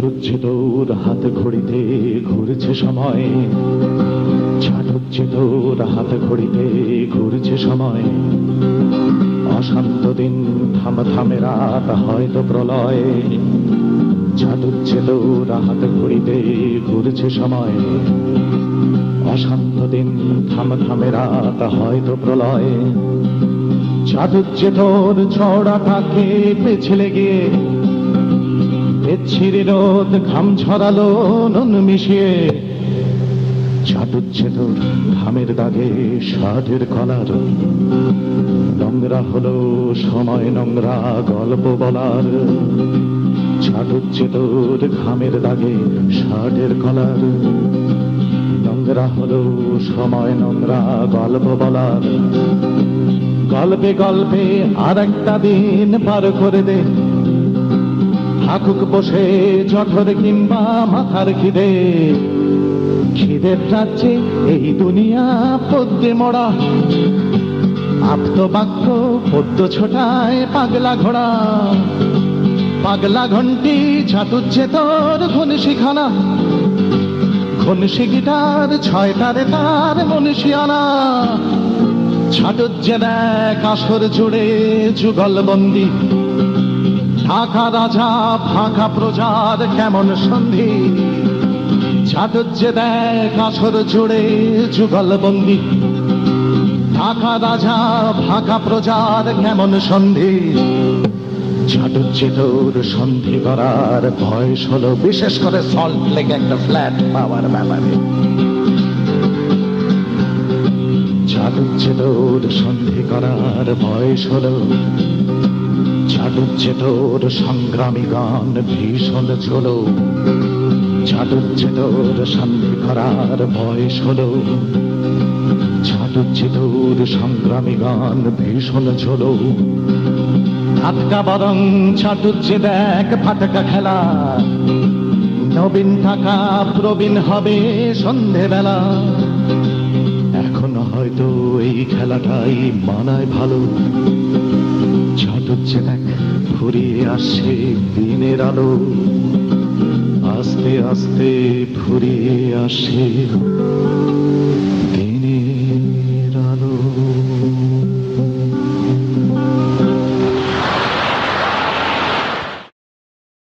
ছাটুচ্ছে তোর হাত ঘড়িতে ঘুরছে সময়, ছাটুচ্ছে তোর হাত ঘড়িতে ঘুরছে সময়। অশান্ত দিন থামে রাত হয়তো প্রলয়, ছাটুচ্ছে তোর হাত ঘড়িতে ঘুরছে সময়। অশান্ত দিন থামে রাত হয়তো প্রলয়। ছাটুচ্ছে তোর চড়া কাকে পেছলে গিয়ে, ছিঁড়ে রোদ ঘাম ঝরালো নুন মিশিয়ে। ছাটুচ্ছে তোর ঘামের দাগে শার্টের কলার, নোংরা হলো সময় নোংরা গল্প বলার। ছাটুচ্ছে তোর ঘামের দাগে শার্টের কলার, নোংরা হলো সময় নোংরা গল্প বলার। গল্পে গল্পে আর একটা দিন পার করে দে, থাকুক বসে জঠর কিংবা মাথার খিদে। খিদের রাজ্যে এই দুনিয়া পদ্মে মোড়া, আপ্ত বাক্য পদ্ম ছোটায় পাগলা ঘোড়া। পাগলা ঘন্টি ছাটুচ্ছে তোর ঘনশিখানা, ঘনশি গিটার ছয় তারে তার মনীষিয়ানা। ছাটুচ্ছে দেখ আসর জুড়ে যুগল বন্দি, ঢাকা রাজা ফাঁকা প্রজার কেমন সন্ধি। ছাটুচ্ছে দেখ আসর জুড়ে যুগল বন্দি, ঢাকা রাজা ফাঁকা প্রজার কেমন সন্ধি। ছাটুচ্ছে তোর সন্ধি করার বয়স হলো, বিশেষ করে সল্ট লেকে একটা ফ্ল্যাট পাওয়ার ব্যাপারে। ছাটুচ্ছে তোর সন্ধি করার বয়স হলো, ছাটুচ্ছে তোর সংগ্রামী গান ভীষণ ঝোলো। ছাটুচ্ছে তোর সন্ধি করার বয়স হলো, ছাটুচ্ছে তোর সংগ্রামী গান ভীষণ ঝোলো। ফাটকা বরং ছাটুচ্ছে দেখ ফাটকা খেলা, নবীন থাকা প্রবীণ হবে সন্ধেবেলা। এখন হয়তো এই খেলাটাই মানায় ভালো। ছাটুচ্ছে দেখ ফুরিয়ে আসছে দিনের আলো, আস্তে আস্তে ফুরিয়ে আসে